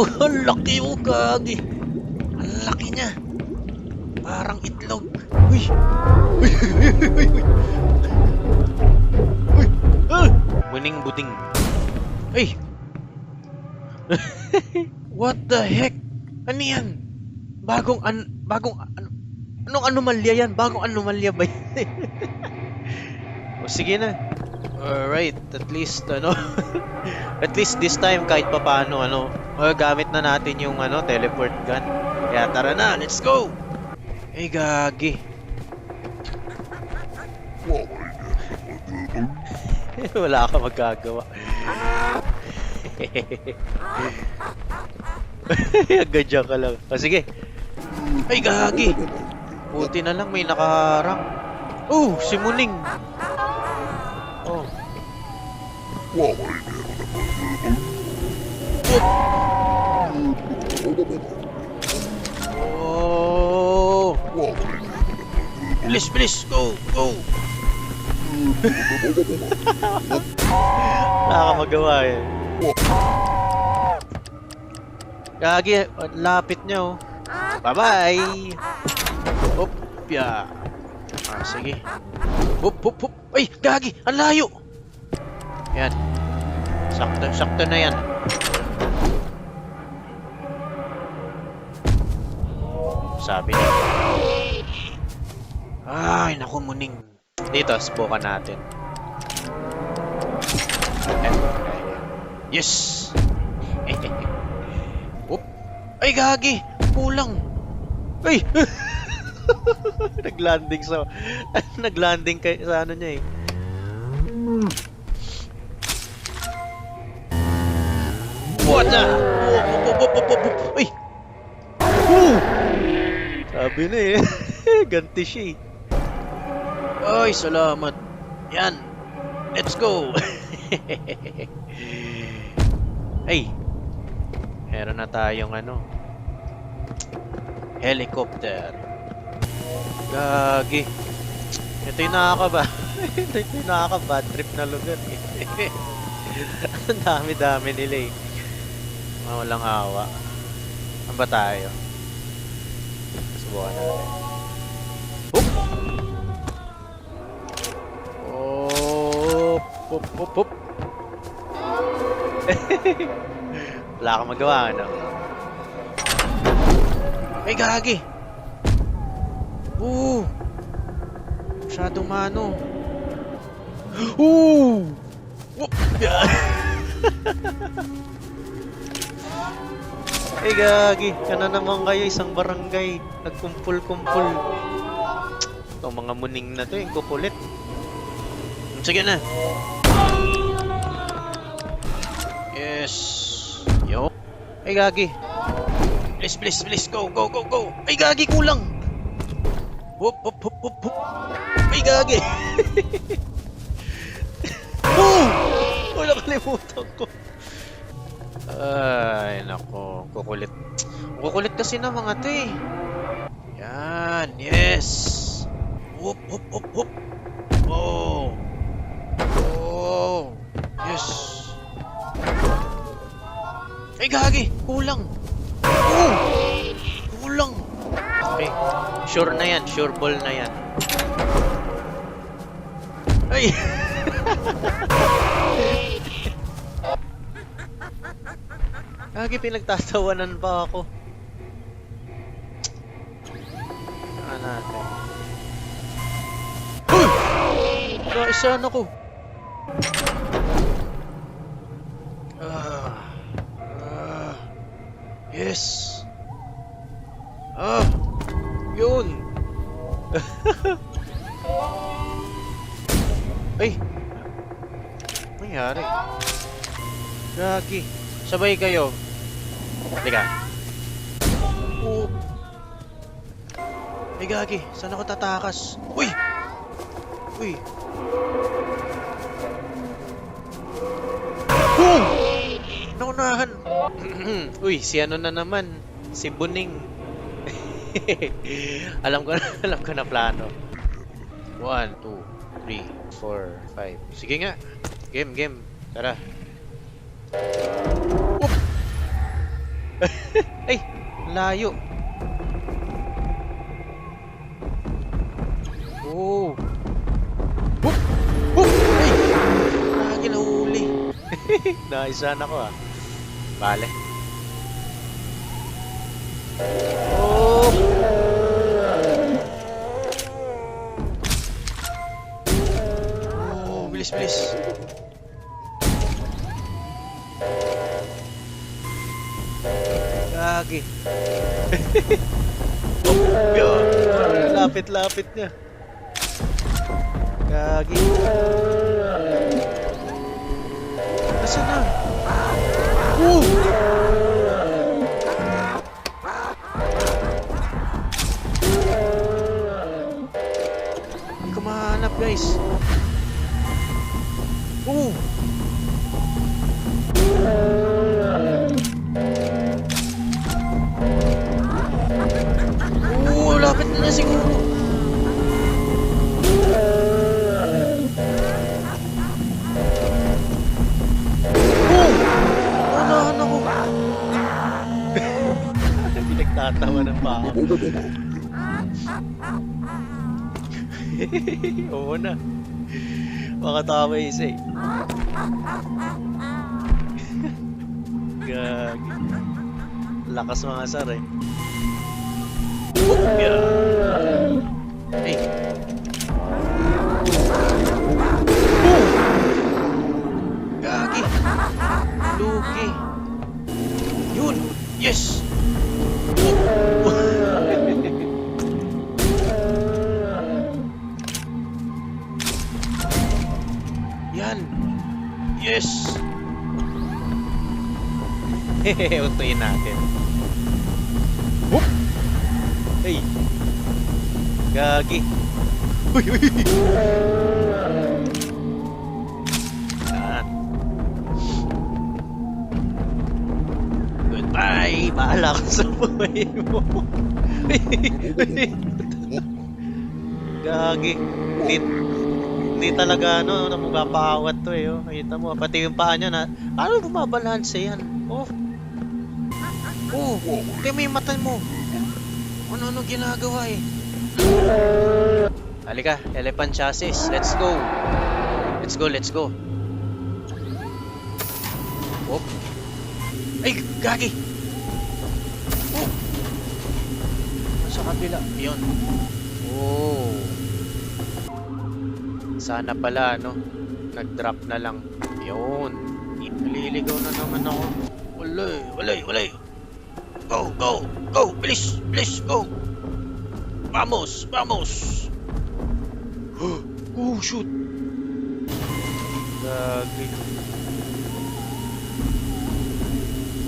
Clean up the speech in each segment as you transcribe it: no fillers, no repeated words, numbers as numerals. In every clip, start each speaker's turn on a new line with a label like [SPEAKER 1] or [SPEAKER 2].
[SPEAKER 1] Oh, ang laki oh, gagi. Ang laki niya. Parang itlog. Uy! Uy! Uy! Uy! Uy! Uy! Ah! Buning-buting. Ay! What the heck? Ano yan? Anong anomalya yan? Bagong anomalya ba yan? O sige na. Alright, at least ano at least this time kahit papaano gamit na natin yung teleport gun. Kaya tara na, let's go. Ay gagi. Wala ka magagawa. Gadya ka lang. O sige. Ay gagi. Buti na lang may nakaharang. Oh, si Muning. Oh. Oh. Please, please, go, go. Wala ka magawa eh. Gagi, lapit niya oh. Bye-bye. Hop, ya. Ah, sige. Hop, hop, hop. Ay, gagi, ang layo. Yan. Sakto na yan. Sabi niya. Ay, naku, Muning. Dito, subukan natin. Yes! Oop! Ay, gagi! Kulang! Ay! Naglanding sa... Naglanding sa ano niya eh. What the? Ay! Sabi na eh. Ganti siya eh. Ay, salamat. Yan. Let's go. Ay. Meron na tayong helicopter. Gagi. Ito yung ito yung nakaka-bad trip na lugar eh. Ang dami-dami nila eh. Walang awa. Ano ba tayo? Subukan natin. Hop! Hop, hop, hop. Wala kang magawa, ano? Ay, gagi! Masyadong mano. Whoop! Ay, gagi! Kana naman kayo, isang barangay. Nagkumpul-kumpul. Itong mga Muning na to, yung kukulit. Sige na. Yes. Yo. Ay, gagi. Please, please, please. Go, go, go, go. Ay, gagi, kulang. Hop, hop, hop, hop, hop. Ay, gagi. Wala, kalimutan ko. Ay, nako. Kukulit. Kukulit kasi na mga to eh. Yan. Yes. Hop, hop, hop, hop. Oh. Oh. Yes. Ay, gagi. Kulang. Kulang. Okay. Sure na yan. Sure ball na yan. Ay. Gagi, pinagtatawanan pa ako. Saan natin? Naisahan ako. Yes. Yun. Ay. Nangyari. Gagi. Sabay kayo. Halika. Ay, gagi. Saan ako tatakas? Uy! Uy! Boom! Naunahan. Uy, si ano na naman. Si Buning. alam ko na plano. 1, 2, 3, 4, 5. Sige nga. Game. Tara. Ay, layo. Oh. Hup! Hup! Ay! Lagi nahuli. Naisahan ako ah. Bale. Oh! Oh, bilis, bilis. Gagi. Oh, yun. Lapit-lapit niya. Gagi. Nasaan na? Hindi ko mahanap, guys. Lapit na niya siguro. Unahan ako. Pinagtatawa ng baka. Oo na. Makatawa isa eh. Gagi. Lakas mga asar eh. Yeah. Hey. Gagi. Lugi. Yun. Yes. Yan. Yes. Hehehe, utuin natin. Whoop. Hey. Gagi. Uy, uy. Yan. Goodbye. Bahala ka sa buhay mo. Gagi. Hindi talaga ano, namugapawat to eh. Oh. Kita mo, pati yung paa niya na, paano bumabalanse yan? Oh. Oh, kaya may mata mo. Ano ginagawa eh? Halika, elephant chassis. Let's go. Let's go, let's go. Oh. Ay, gagi. Oh. Sa kabila. Yun. Oh. Sana pala, no? Nag-drop na lang. Yun. Naliligaw na naman ako. Walay. Go, go, go. Bilis, go. Vamos. Oh, shoot. Gagi.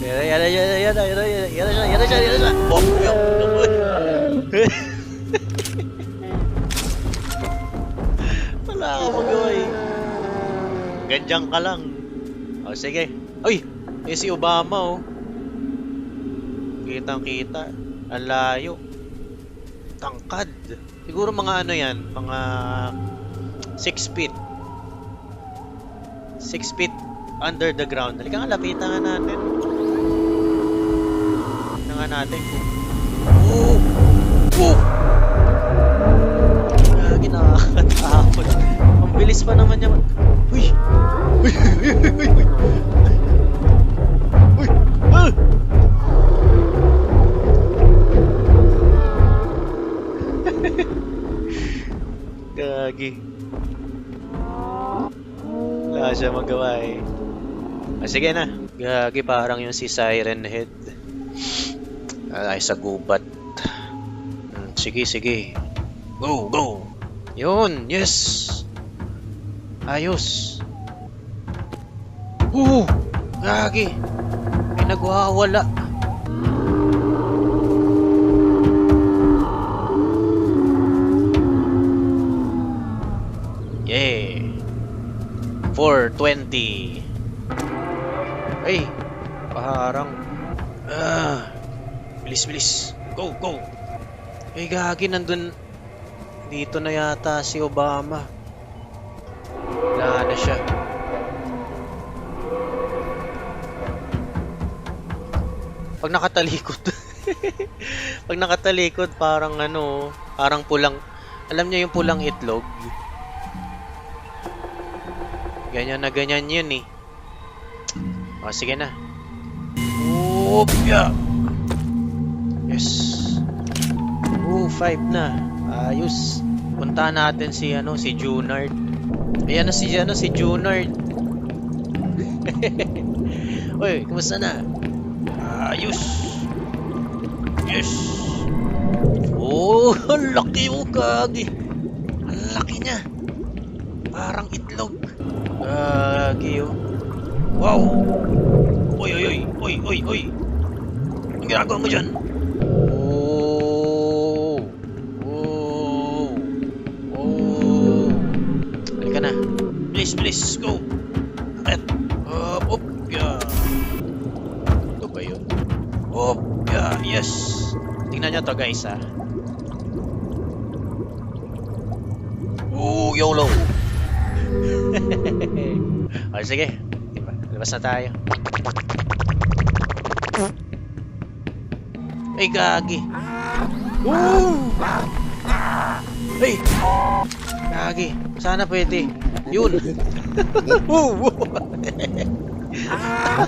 [SPEAKER 1] Yan siya. Oh, yun. Wala ka magawa eh. Ganyan ka lang. O, sige. Ay! Si Obama, oh. Kitang-kita. Ang layo. Tangkad. Siguro mga ano yan. Mga 6 feet. 6 feet under the ground. Halika nga, lapitan nga natin. Lapitan nga natin. Oh! Oh! Lagi nakakatakot. Ang bilis pa naman niya. Uy! Uy! Ah! Gagi. Wala siya magawa eh. Sige na. Gagi, parang yung si Siren Head. Ay, sa gubat. Sige. Go! Yun, yes! Ayos! Gagi! May nagwawala. Yeah! 420. Ay! Parang... Bilis! Go! Ay, gagi, nandun... Dito na yata si Obama. Wala na siya. Pag nakatalikod. Pag nakatalikod, parang ano, parang pulang, alam niyo yung pulang itlog? Ganyan na ganyan yun eh. O, sige na. Oh, yeah. Yes. Oh, 5 na. Ayos. Puntahan natin si ano, si Junard. Ayan na si Junard. Oy, kumusta na? Ayos. Yes. Oh, ang laki mo, Gagi. Ang laki niya. Parang itlog. Gagi, oh. Wow. Oy, oy, oy. Oy, oy, oy. Ang ginagawa mo dyan? Oh. Oh. Oh. Halika na. Please, please, go. Akit. Up, yeah. Ito ba yun? Up, yeah, yes. Tingnan nyo to, guys, ha. Oh, YOLO. Okay, sige. Labas na tayo. Ay, Gagi. Ay! Gagi. Sana pwede. Yun.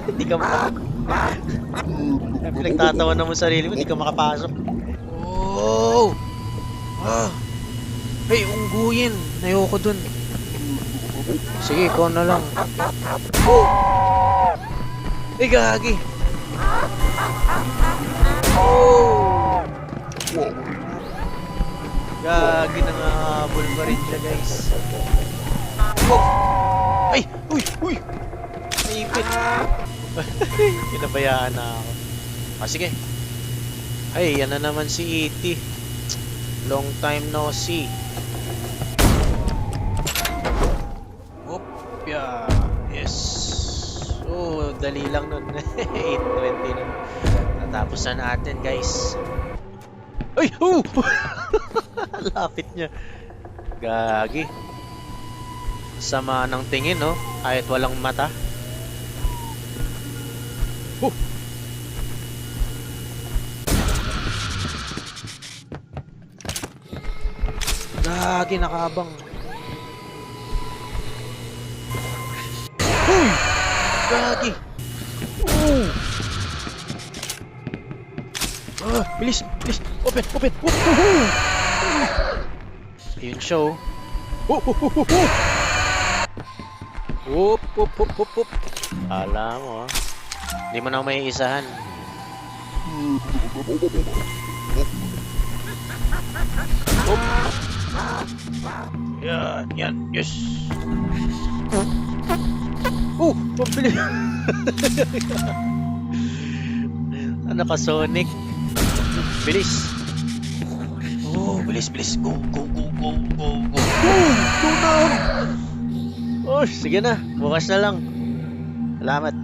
[SPEAKER 1] Hindi ka pinagtatawa na mo sarili mo, hindi ka makapasok. Oh! Ah! Ay, ungguyin. Ayoko dun. Sige, ikaw na lang. Oh! Ay, Gagi. Oh! Gagi, nangahabol pa rin siya, guys. Oh! Ay! Uy! Uy! Naipit. Pinabayaan na ako. Ah, sige. Ay, yan na naman si E.T. Long time no see. Oop, yeah. Yes. Oh, dali lang nun. 8:20 na. Natapos na natin, guys. Ay! Oh! Lapit niya. Gagi. Sama ng tingin, no? Kahit walang mata. Oh! Gagi, nakabang. Uy! Gagi! Oh! Bilis! Bilis! Open! Open! Ayun siya, oh. Oop! Oop! Oop! Oop! Oop! Alam mo, ah. Hindi mo na may isahan. Oop! Yan! Yan! Yes! Oh! Pabilis! Ano ka, Sonic? Bilis! Oh! Bilis! Bilis! Go! Go! Go! Go! Go! Go! Go na! Oh! Sige na! Bukas na lang. Salamat!